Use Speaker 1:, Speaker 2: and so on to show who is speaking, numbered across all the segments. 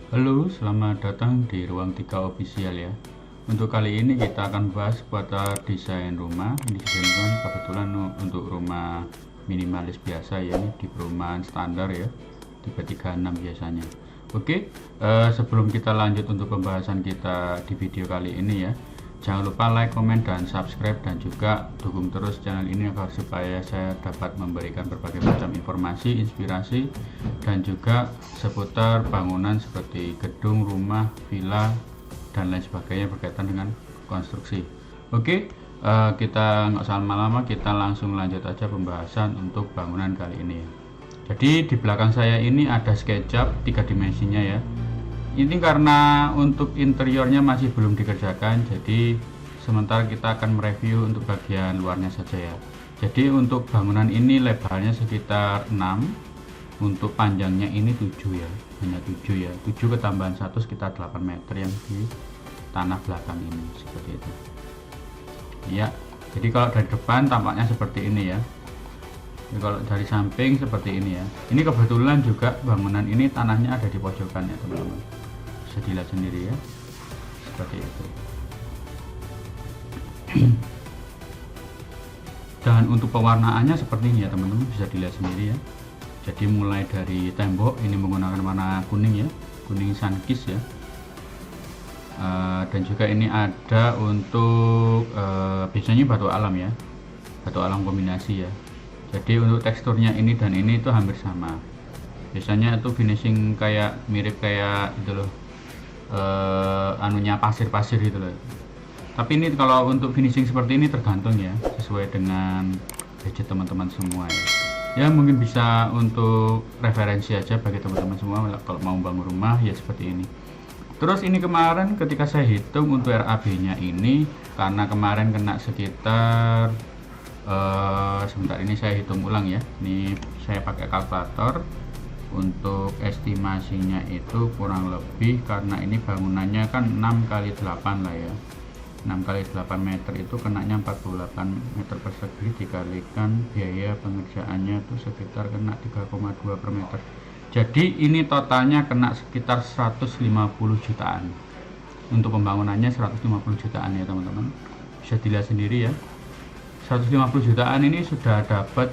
Speaker 1: Halo, selamat datang di Ruang 3 Official ya. Untuk kali ini kita akan bahas seputar desain rumah. Ini desain kebetulan untuk rumah minimalis biasa ya, ini di perumahan standar ya, 336 biasanya. Oke, sebelum kita lanjut untuk pembahasan kita di video kali ini ya, jangan lupa like, komen, dan subscribe, dan juga dukung terus channel ini agar supaya saya dapat memberikan berbagai macam informasi, inspirasi, dan juga seputar bangunan seperti gedung, rumah, villa, dan lain sebagainya berkaitan dengan konstruksi. Oke, kita nggak usah lama-lama, kita langsung lanjut aja pembahasan untuk bangunan kali ini. Jadi di belakang saya ini ada SketchUp 3 dimensinya ya. Ini karena untuk interiornya masih belum dikerjakan, jadi sementara kita akan mereview untuk bagian luarnya saja ya. Jadi untuk bangunan ini lebarnya sekitar 6, untuk panjangnya ini 7 ya, hanya 7 ya, 7 ketambahan 1 sekitar 8 meter yang di tanah belakang ini, seperti itu ya. Jadi kalau dari depan tampaknya seperti ini ya. Jadi kalau dari samping seperti ini ya. Ini kebetulan juga bangunan ini tanahnya ada di pojokan ya teman-teman, bisa dilihat sendiri ya, seperti itu. Dan untuk pewarnaannya seperti ini ya teman-teman, bisa dilihat sendiri ya. Jadi mulai dari tembok ini menggunakan warna kuning ya, kuning sunkist ya. Dan juga ini ada untuk biasanya batu alam ya, batu alam kombinasi ya. Jadi untuk teksturnya ini dan ini itu hampir sama. Biasanya itu finishing kayak mirip kayak itu loh, anunya pasir-pasir gitu loh. Tapi ini kalau untuk finishing seperti ini tergantung ya, sesuai dengan budget teman-teman semua ya. Ya mungkin bisa untuk referensi aja bagi teman-teman semua kalau mau bangun rumah ya seperti ini. Terus ini kemarin ketika saya hitung untuk RAB nya ini, karena kemarin kena sekitar sebentar, ini saya hitung ulang ya, ini saya pakai kalkulator. Untuk estimasinya itu kurang lebih, karena ini bangunannya kan 6 kali 8 lah ya, 6 kali 8 meter itu kenanya 48 meter persegi, dikalikan biaya pengerjaannya itu sekitar kena 3,2 per meter. Jadi ini totalnya kena sekitar 150 jutaan. Untuk pembangunannya 150 jutaan ya teman-teman, bisa dilihat sendiri ya. 150 jutaan ini sudah dapat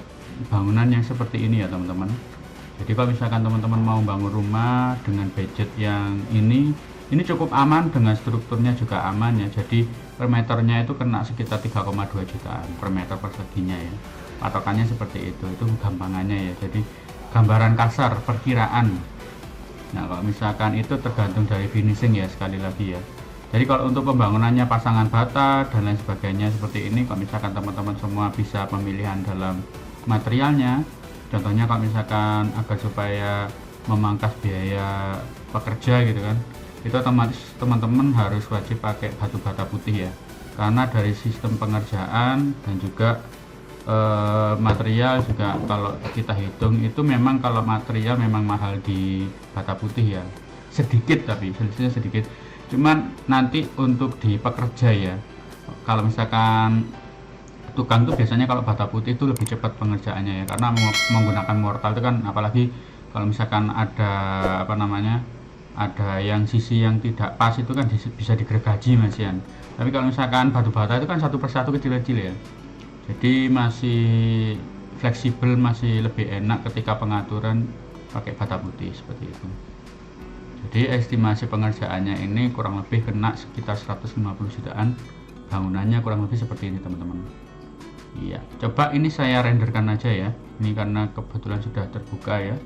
Speaker 1: bangunan yang seperti ini ya teman-teman. Jadi kalau misalkan teman-teman mau bangun rumah dengan budget yang ini cukup aman, dengan strukturnya juga aman ya. Jadi per meternya itu kena sekitar 3,2 jutaan per meter perseginya ya. Patokannya seperti itu gampangannya ya. Jadi gambaran kasar perkiraan. Nah kalau misalkan itu tergantung dari finishing ya, sekali lagi ya. Jadi kalau untuk pembangunannya pasangan bata dan lain sebagainya seperti ini, kalau misalkan teman-teman semua bisa pemilihan dalam materialnya, contohnya kalau misalkan agar supaya memangkas biaya pekerja gitu kan, itu otomatis teman-teman harus wajib pakai batu bata putih ya, karena dari sistem pengerjaan dan juga material juga kalau kita hitung itu memang kalau material memang mahal di bata putih ya, sedikit tapi selisihnya sedikit. Cuman nanti untuk di pekerja ya, kalau misalkan tukang tuh biasanya kalau bata putih itu lebih cepat pengerjaannya ya, karena menggunakan mortal itu kan, apalagi kalau misalkan ada apa namanya, ada yang sisi yang tidak pas itu kan bisa digergaji masian. Tapi kalau misalkan batu bata itu kan satu persatu kecil-kecil ya, jadi masih fleksibel, masih lebih enak ketika pengaturan pakai bata putih seperti itu. Jadi estimasi pengerjaannya ini kurang lebih kena sekitar 150 jutaan. Bangunannya kurang lebih seperti ini teman-teman. Iya, coba ini saya renderkan aja ya. Ini karena kebetulan sudah terbuka ya.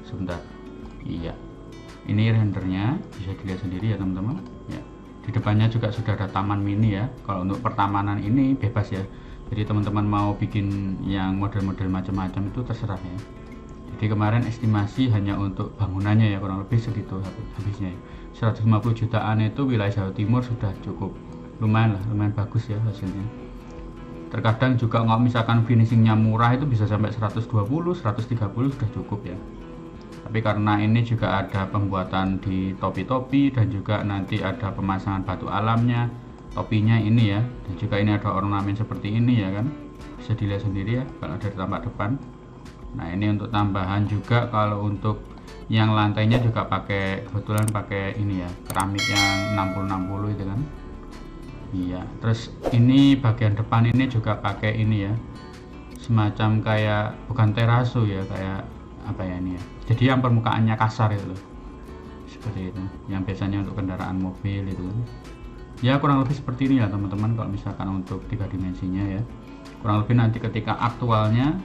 Speaker 1: Sebentar. Iya. Ini rendernya bisa dilihat sendiri ya teman-teman. Ya. Di depannya juga sudah ada taman mini ya. Kalau untuk pertamanan ini bebas ya. Jadi teman-teman mau bikin yang model-model macam-macam itu terserah ya. Jadi kemarin estimasi hanya untuk bangunannya ya kurang lebih segitu habisnya ya. 150 jutaan itu wilayah Jawa Timur sudah cukup lumayan lah, lumayan bagus ya hasilnya. Terkadang juga kalau misalkan finishingnya murah itu bisa sampai 120, 130 sudah cukup ya. Tapi karena ini juga ada pembuatan di topi-topi dan juga nanti ada pemasangan batu alamnya, topinya ini ya, dan juga ini ada ornamen seperti ini ya kan, bisa dilihat sendiri ya kalau dari tampak depan. Nah ini untuk tambahan juga, kalau untuk Yang lantainya juga pakai, kebetulan pakai ini ya, keramik yang 60-60 itu kan. Iya, terus ini bagian depan ini juga pakai ini ya, semacam kayak, bukan teraso ya, kayak apa ya ini ya, jadi yang permukaannya kasar itu loh, seperti itu, yang biasanya untuk kendaraan mobil itu ya, kurang lebih seperti ini ya teman-teman. Kalau misalkan untuk 3 dimensinya ya, kurang lebih nanti ketika aktualnya,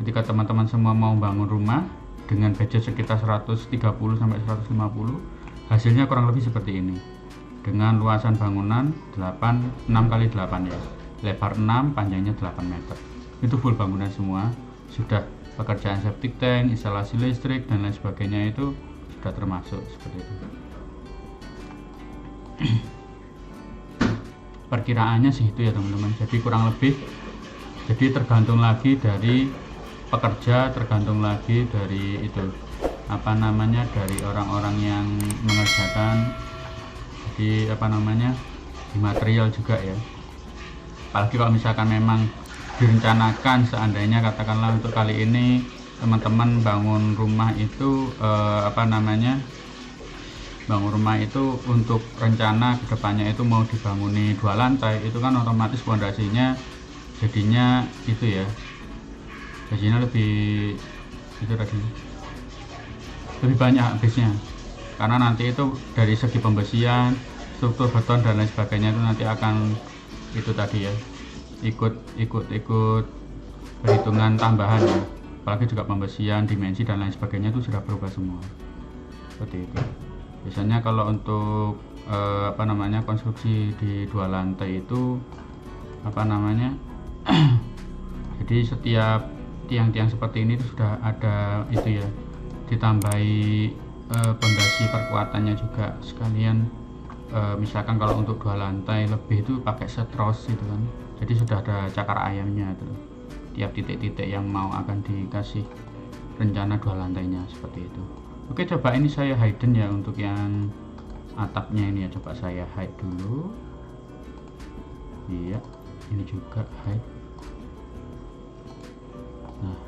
Speaker 1: ketika teman-teman semua mau bangun rumah dengan budget sekitar 130 sampai 150, hasilnya kurang lebih seperti ini, dengan luasan bangunan 6 kali 8 ya, lebar 6, panjangnya 8 meter. Itu full bangunan semua, sudah pekerjaan septic tank, instalasi listrik dan lain sebagainya itu sudah termasuk, seperti itu. Perkiraannya sih itu ya teman-teman. Jadi kurang lebih, jadi tergantung lagi dari pekerja, tergantung lagi dari itu apa namanya, dari orang-orang yang mengerjakan, jadi apa namanya, di material juga ya. Apalagi kalau misalkan memang direncanakan, seandainya katakanlah untuk kali ini teman-teman bangun rumah itu apa namanya, bangun rumah itu untuk rencana kedepannya itu mau dibanguni 2 lantai, itu kan otomatis fondasinya jadinya itu ya, jadinya lebih itu tadi, lebih banyak habisnya, karena nanti itu dari segi pembesian, struktur beton dan lain sebagainya itu nanti akan itu tadi ya, ikut perhitungan tambahan ya. Apalagi juga pembesian, dimensi dan lain sebagainya itu sudah berubah semua, seperti itu. Biasanya kalau untuk apa namanya, konstruksi di 2 lantai itu apa namanya jadi setiap tiang-tiang seperti ini itu sudah ada itu ya, ditambahi pondasi perkuatannya juga sekalian. Misalkan kalau untuk 2 lantai lebih itu pakai setros gitu kan, jadi sudah ada cakar ayamnya itu, tiap titik-titik yang mau akan dikasih rencana 2 lantainya, seperti itu. Oke, coba ini saya hidden ya untuk yang atapnya ini ya, coba saya hide dulu. Iya, ini juga hide. Nah,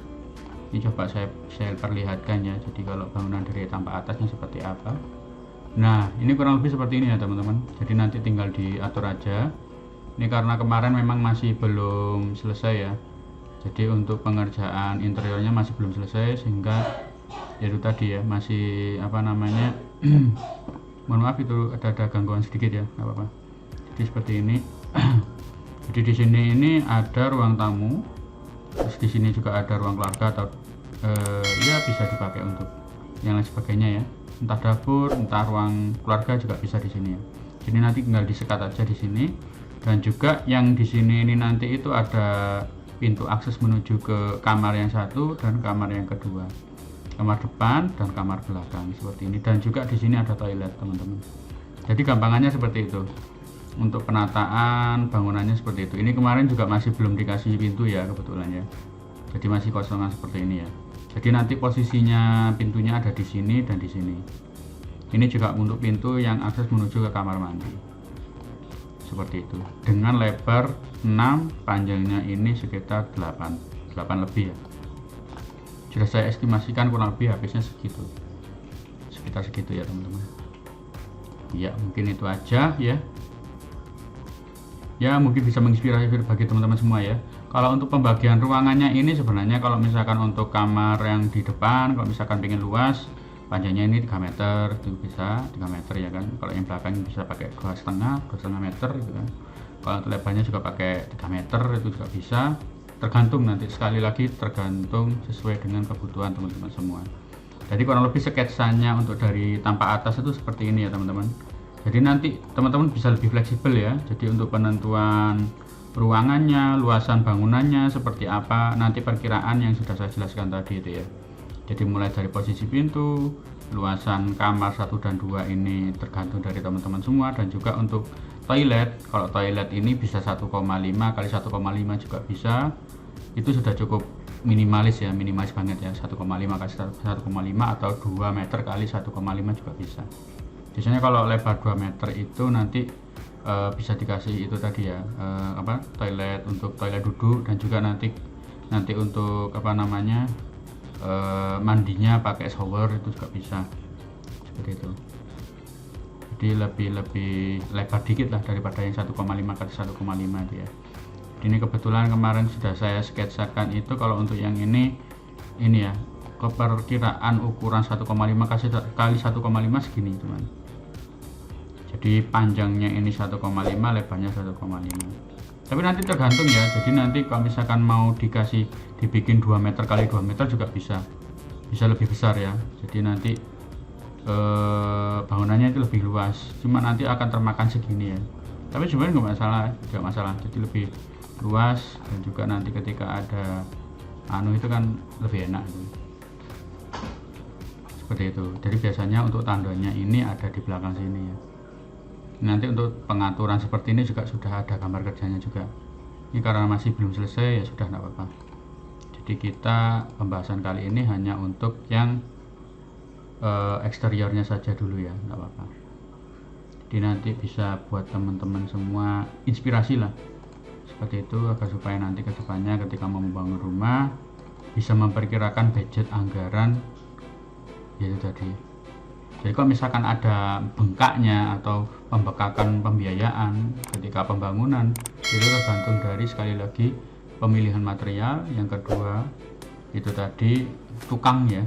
Speaker 1: ini coba saya perlihatkan ya, jadi kalau bangunan dari tampak atasnya seperti apa. Nah, ini kurang lebih seperti ini ya teman-teman, jadi nanti tinggal diatur aja. Ini karena kemarin memang masih belum selesai ya, jadi untuk pengerjaan interiornya masih belum selesai, sehingga ya itu tadi ya, masih apa namanya mohon maaf itu ada gangguan sedikit ya, nggak apa-apa. Jadi seperti ini. Jadi di sini ini ada ruang tamu, terus di sini juga ada ruang keluarga atau ya bisa dipakai untuk yang lain sebagainya ya, entah dapur, entah ruang keluarga juga bisa di sini ya. Jadi nanti tinggal disekat aja di sini. Dan juga yang di sini ini nanti itu ada pintu akses menuju ke kamar yang satu dan kamar yang kedua, kamar depan dan kamar belakang seperti ini. Dan juga di sini ada toilet teman-teman. Jadi gampangannya seperti itu. Untuk penataan bangunannya seperti itu. Ini kemarin juga masih belum dikasih pintu ya kebetulan ya, jadi masih kosongan seperti ini ya. Jadi nanti posisinya pintunya ada di sini dan di sini. Ini juga untuk pintu yang akses menuju ke kamar mandi, seperti itu, dengan lebar 6, panjangnya ini sekitar 8 lebih ya. Sudah saya estimasikan kurang lebih habisnya segitu, sekitar segitu ya teman-teman. Ya mungkin itu aja ya. Ya mungkin bisa menginspirasi bagi teman-teman semua ya. Kalau untuk pembagian ruangannya ini sebenarnya kalau misalkan untuk kamar yang di depan, kalau misalkan pengen luas, panjangnya ini 3 meter itu bisa 3 meter ya kan. Kalau yang belakang bisa pakai 2,5 meter gitu kan. Kalau untuk lebarnya juga pakai 3 meter itu juga bisa, tergantung nanti, sekali lagi tergantung sesuai dengan kebutuhan teman-teman semua. Jadi kurang lebih sketsanya untuk dari tampak atas itu seperti ini ya teman-teman. Jadi nanti teman-teman bisa lebih fleksibel ya. Jadi untuk penentuan ruangannya, luasan bangunannya seperti apa, nanti perkiraan yang sudah saya jelaskan tadi itu ya. Jadi mulai dari posisi pintu, luasan kamar 1 dan 2 ini tergantung dari teman-teman semua. Dan juga untuk toilet, kalau toilet ini bisa 1,5 kali 1,5 juga bisa. Itu sudah cukup minimalis ya, minimalis banget ya, 1,5 kali 1,5 atau 2 meter kali 1,5 juga bisa. Biasanya kalau lebar 2 meter itu nanti bisa dikasih itu tadi ya, toilet untuk toilet duduk, dan juga nanti untuk apa namanya, mandinya pakai shower itu juga bisa seperti itu. Jadi lebih lebar dikit lah daripada yang 1,5 kali 1,5 dia. Ini kebetulan kemarin sudah saya sketsakan itu. Kalau untuk yang ini ya keperkiraan ukuran 1,5 kali 1,5 segini teman. Jadi panjangnya ini 1,5, lebarnya 1,5. Tapi nanti tergantung ya. Jadi nanti kalau misalkan mau dibikin 2 meter kali 2 meter juga bisa lebih besar ya. Jadi nanti bangunannya itu lebih luas. Cuma nanti akan termakan segini ya. Tapi sebenarnya nggak masalah. Jadi lebih luas, dan juga nanti ketika ada itu kan lebih enak gitu. Seperti itu. Jadi biasanya untuk tandanya ini ada di belakang sini ya. Nanti untuk pengaturan seperti ini juga sudah ada gambar kerjanya juga. Ini karena masih belum selesai ya sudah enggak apa-apa. Jadi kita pembahasan kali ini hanya untuk yang eksteriornya saja dulu ya, enggak apa-apa. Jadi nanti bisa buat teman-teman semua inspirasi lah. Seperti itu agar supaya nanti ke depannya ketika mau membangun rumah bisa memperkirakan budget anggaran yaitu tadi. Jadi kalau misalkan ada bengkaknya atau pembekakan pembiayaan ketika pembangunan, itu tergantung dari sekali lagi pemilihan material, yang kedua itu tadi tukang ya.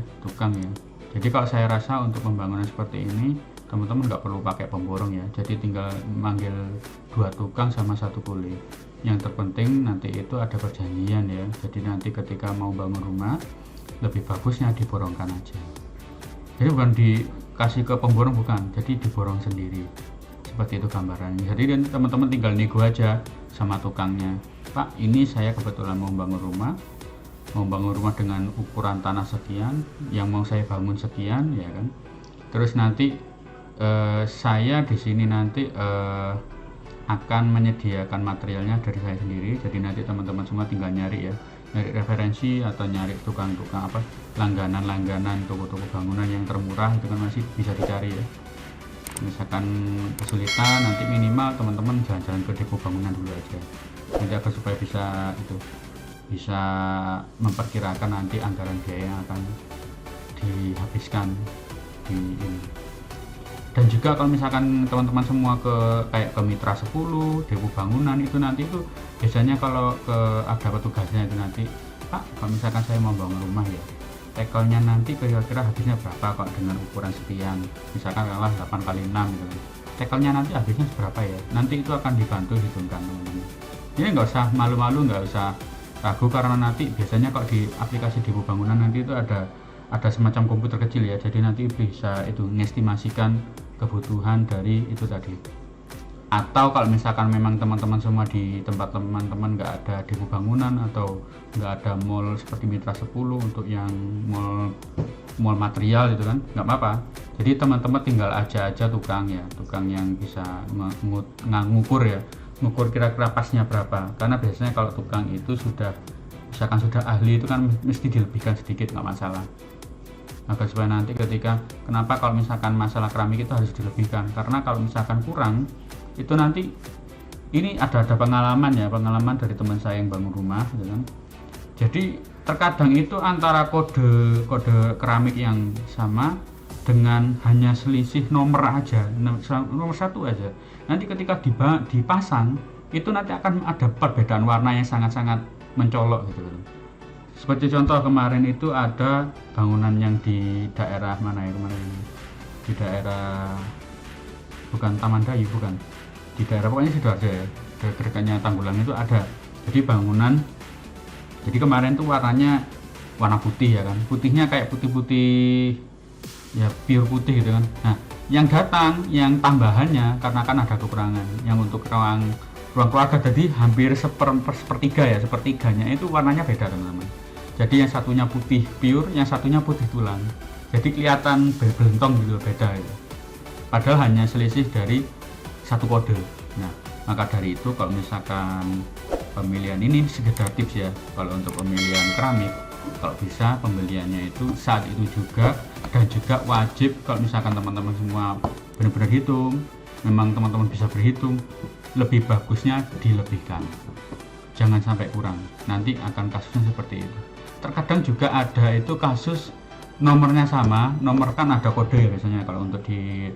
Speaker 1: Jadi kalau saya rasa untuk pembangunan seperti ini teman-teman nggak perlu pakai pemborong ya. Jadi tinggal manggil 2 tukang sama 1 kuli. Yang terpenting nanti itu ada perjanjian ya. Jadi nanti ketika mau bangun rumah lebih bagusnya diborongkan aja. Jadi bukan dikasih ke pemborong, bukan, jadi diborong sendiri. Seperti itu gambarannya. Jadi teman-teman tinggal nego aja sama tukangnya, Pak, ini saya kebetulan mau bangun rumah dengan ukuran tanah sekian, yang mau saya bangun sekian ya kan. Terus nanti saya di sini nanti akan menyediakan materialnya dari saya sendiri. Jadi nanti teman-teman semua tinggal nyari referensi atau nyari tukang-tukang langganan toko-toko bangunan yang termurah, itu kan masih bisa dicari ya. Misalkan kesulitan, nanti minimal teman-teman jalan-jalan ke depo bangunan dulu aja, nanti agar supaya bisa memperkirakan nanti anggaran biaya yang akan dihabiskan di ini. Dan juga kalau misalkan teman-teman semua kayak ke Mitra 10, depo bangunan, itu nanti itu biasanya kalau ada petugasnya itu nanti, Pak, kalau misalkan saya mau bangun rumah ya, tekelnya nanti kira-kira habisnya berapa kok dengan ukuran sekian, misalkan kalah 8 kali 6 gitu. Tekelnya nanti habisnya berapa ya, nanti itu akan dibantu hitungkan teman-teman. Jadi nggak usah malu-malu, nggak usah ragu, karena nanti biasanya kok di aplikasi depo bangunan nanti itu ada semacam komputer kecil ya. Jadi nanti bisa itu mengestimasikan kebutuhan dari itu tadi. Atau kalau misalkan memang teman-teman semua di tempat teman-teman nggak ada depo bangunan atau nggak ada mall seperti Mitra 10 untuk yang mall material itu kan, nggak apa-apa. Jadi teman-teman tinggal aja tukang yang bisa ngukur ya, ngukur kira-kira pasnya berapa. Karena biasanya kalau tukang itu misalkan sudah ahli itu kan mesti dilebihkan sedikit, nggak masalah. Agar supaya nanti kenapa kalau misalkan masalah keramik itu harus dilebihkan, karena kalau misalkan kurang itu nanti ini ada pengalaman dari teman saya yang bangun rumah gitu kan. Jadi terkadang itu antara kode keramik yang sama dengan hanya selisih nomor aja, nomor 1 aja, nanti ketika dipasang itu nanti akan ada perbedaan warna yang sangat-sangat mencolok gitu. Seperti contoh kemarin itu ada bangunan yang di daerah mana ya kemarin, di daerah bukan Taman Dayu, bukan, di daerah pokoknya Sidoarjo ya, dekatnya Tanggulang itu ada. Jadi bangunan, jadi kemarin tuh warnanya warna putih ya kan, putihnya kayak putih-putih ya, pure putih gitu kan. Nah yang datang yang tambahannya karena kan ada kekurangan yang untuk ruang keluarga, jadi hampir sepertiganya itu warnanya beda teman-teman. Jadi yang satunya putih pure, yang satunya putih tulang, jadi kelihatan belentong gitu, beda ya. Padahal hanya selisih dari 1 kode. Nah maka dari itu kalau misalkan pemilihan ini sekedar tips ya, kalau untuk pemilihan keramik, kalau bisa pembeliannya itu saat itu juga, dan juga wajib kalau misalkan teman-teman semua benar-benar hitung, memang teman-teman bisa berhitung, lebih bagusnya dilebihkan, jangan sampai kurang, nanti akan kasusnya seperti itu. terkadang juga ada itu kasus nomornya sama, nomor kan ada kode ya biasanya kalau untuk di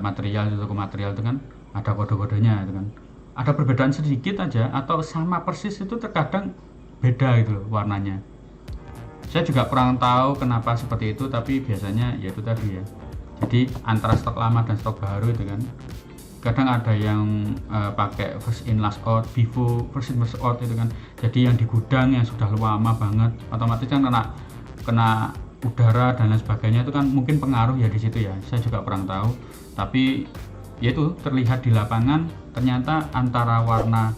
Speaker 1: material itu, toko material itu kan ada kode-kodenya itu kan, ada perbedaan sedikit aja atau sama persis itu terkadang beda gitu loh warnanya. Saya juga kurang tahu kenapa seperti itu, tapi biasanya ya itu tadi ya, jadi antara stok lama dan stok baru itu kan kadang ada yang pakai first in last out, before first in first out itu kan, jadi yang di gudang yang sudah lama banget otomatis kan kena udara dan lain sebagainya, itu kan mungkin pengaruh ya di situ ya, saya juga kurang tahu. Tapi ya itu terlihat di lapangan ternyata antara warna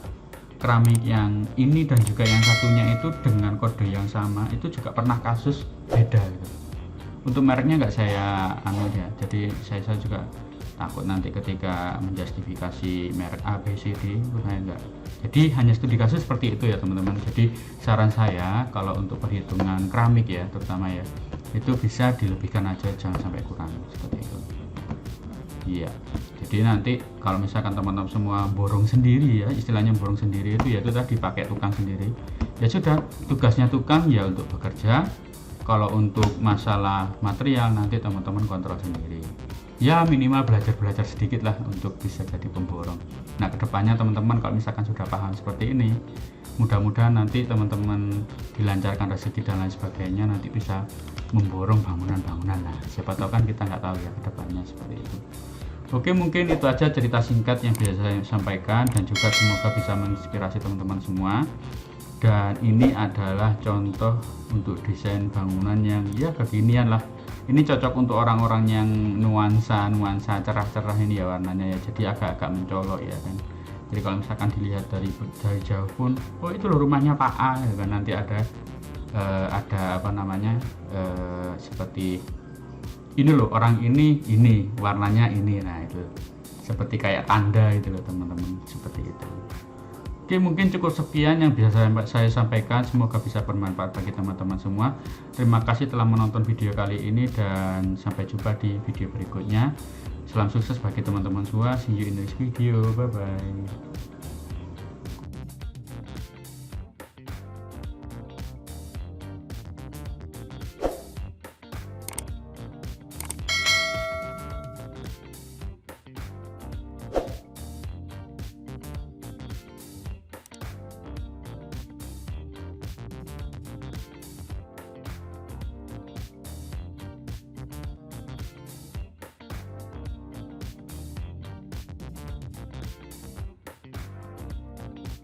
Speaker 1: keramik yang ini dan juga yang satunya itu dengan kode yang sama itu juga pernah kasus beda gitu. Untuk mereknya nggak saya ya, jadi saya juga takut nanti ketika menjustifikasi merek A, B, C, D itu saya enggak. Jadi hanya studi kasus seperti itu ya teman-teman. Jadi saran saya kalau untuk perhitungan keramik ya terutama ya, itu bisa dilebihkan aja, jangan sampai kurang seperti itu. Iya. Jadi nanti kalau misalkan teman-teman semua borong sendiri ya, istilahnya borong sendiri itu ya itu tadi pakai tukang sendiri. Ya sudah, tugasnya tukang ya untuk bekerja. Kalau untuk masalah material nanti teman-teman kontrol sendiri. Ya minimal belajar sedikit lah untuk bisa jadi pemborong. Nah kedepannya teman-teman kalau misalkan sudah paham seperti ini, mudah-mudahan nanti teman-teman dilancarkan rezeki dan lain sebagainya, nanti bisa memborong bangunan-bangunan. Nah siapa tahu kan kita nggak tahu ya kedepannya seperti itu. Oke, mungkin itu aja cerita singkat yang bisa saya sampaikan, dan juga semoga bisa menginspirasi teman-teman semua. Dan ini adalah contoh untuk desain bangunan yang ya kekinian lah. Ini cocok untuk orang-orang yang nuansa cerah-cerah ini ya warnanya ya, jadi agak-agak mencolok ya kan. Jadi kalau misalkan dilihat dari jauh pun, oh itu loh rumahnya Pak A ya kan, nanti ada apa namanya seperti ini loh orang ini warnanya ini, nah itu seperti kayak tanda itu loh teman-teman, seperti itu. Oke, mungkin cukup sekian yang bisa saya sampaikan, semoga bisa bermanfaat bagi teman-teman semua. Terima kasih telah menonton video kali ini dan sampai jumpa di video berikutnya. Salam sukses bagi teman-teman semua, see you in the next video, bye bye.